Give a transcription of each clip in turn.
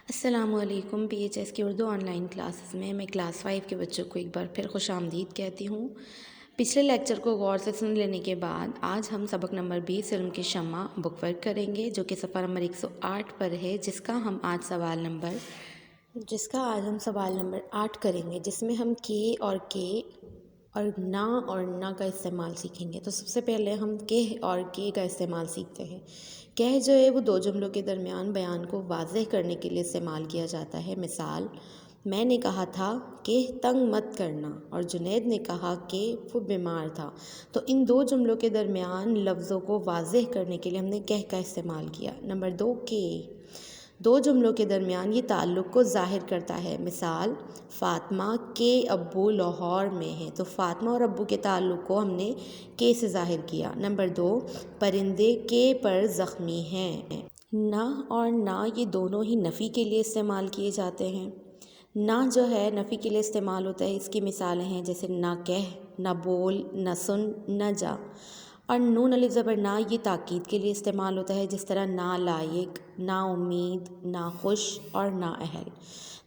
السلام علیکم PHS کی اردو آن لائن کلاسز میں کلاس 5 کے بچوں کو ایک بار پھر خوش آمدید کہتی ہوں۔ پچھلے لیکچر کو غور سے سن لینے کے بعد آج ہم سبق نمبر 20 علم کی شمع بک ورک کریں گے، جو کہ صفحہ نمبر 108 پر ہے، جس کا آج ہم سوال نمبر 8 کریں گے، جس میں ہم کے اور نہ کا استعمال سیکھیں گے۔ تو سب سے پہلے ہم کہ اور کے کا استعمال سیکھتے ہیں۔ کہ جو ہے وہ دو جملوں کے درمیان بیان کو واضح کرنے کے لیے استعمال کیا جاتا ہے۔ مثال، میں نے کہا تھا کہ تنگ مت کرنا، اور جنید نے کہا کہ وہ بیمار تھا۔ تو ان دو جملوں کے درمیان لفظوں کو واضح کرنے کے لیے ہم نے کہ کا استعمال کیا۔ نمبر 2، کہ دو جملوں کے درمیان یہ تعلق کو ظاہر کرتا ہے۔ مثال، فاطمہ کے ابو لاہور میں ہیں، تو فاطمہ اور ابو کے تعلق کو ہم نے کے سے ظاہر کیا۔ نمبر 2، پرندے کے پر زخمی ہیں۔ نہ اور نہ یہ دونوں ہی نفی کے لیے استعمال کیے جاتے ہیں۔ نہ جو ہے نفی کے لیے استعمال ہوتا ہے، اس کی مثالیں ہیں جیسے نہ کہہ، نہ بول، نہ سن، نہ جا۔ اور نون الف زبر نہ یہ تاکید کے لیے استعمال ہوتا ہے، جس طرح نا لائق، نا امید، نا خوش اور نا اہل۔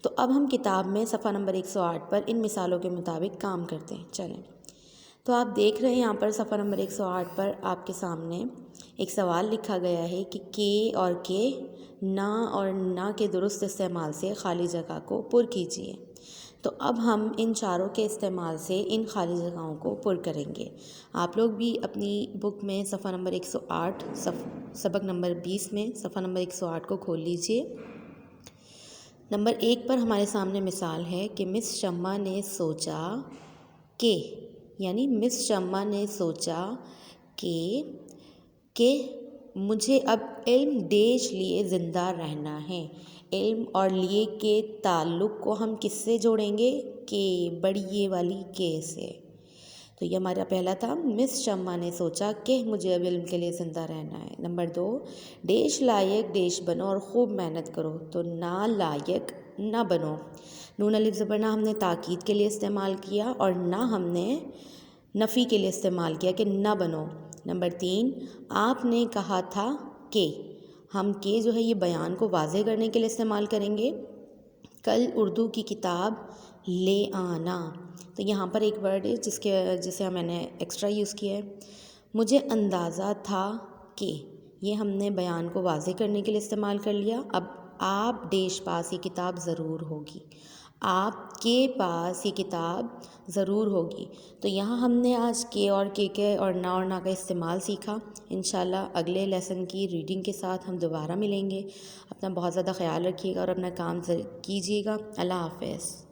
تو اب ہم کتاب میں صفحہ نمبر 108 پر ان مثالوں کے مطابق کام کرتے ہیں۔ چلیں، تو آپ دیکھ رہے ہیں یہاں پر صفحہ نمبر 108 پر آپ کے سامنے ایک سوال لکھا گیا ہے کہ کے اور کے، نہ اور نہ کے درست استعمال سے خالی جگہ کو پر کیجیے۔ تو اب ہم ان چاروں کے استعمال سے ان خالی جگہوں کو پر کریں گے۔ آپ لوگ بھی اپنی بک میں صفحہ نمبر 108 سبق نمبر 20 میں صفحہ نمبر 108 کو کھول لیجئے۔ نمبر 1 پر ہمارے سامنے مثال ہے کہ مس شمع نے سوچا کہ، یعنی مس شمع نے سوچا کہ مجھے اب علم ڈیش لیے زندہ رہنا ہے۔ علم اور لیے کے تعلق کو ہم کس سے جوڑیں گے؟ کہ بڑی یہ والی کے سے۔ تو یہ ہمارا پہلا تھا، مس شمع نے سوچا کہ مجھے اب علم کے لیے زندہ رہنا ہے۔ نمبر 2، ڈیش لائق ڈیش بنو اور خوب محنت کرو، تو نا لائق نہ بنو۔ نون الف زبر نہ ہم نے تاکید کے لیے استعمال کیا، اور نہ ہم نے نفی کے لیے استعمال کیا کہ نہ بنو۔ نمبر 3، آپ نے کہا تھا کہ، ہم کے جو ہے یہ بیان کو واضح کرنے کے لیے استعمال کریں گے۔ کل اردو کی کتاب لے آنا، تو یہاں پر ایک ورڈ ہے جسے میں نے ایکسٹرا یوز کیا ہے۔ مجھے اندازہ تھا کہ، یہ ہم نے بیان کو واضح کرنے کے لیے استعمال کر لیا۔ اب آپ ڈیش پاس یہ کتاب ضرور ہوگی، آپ کے پاس یہ کتاب ضرور ہوگی۔ تو یہاں ہم نے آج کے اور نہ کا استعمال سیکھا۔ انشاءاللہ اگلے لیسن کی ریڈنگ کے ساتھ ہم دوبارہ ملیں گے۔ اپنا بہت زیادہ خیال رکھیے گا اور اپنا کام کیجیے گا۔ اللہ حافظ۔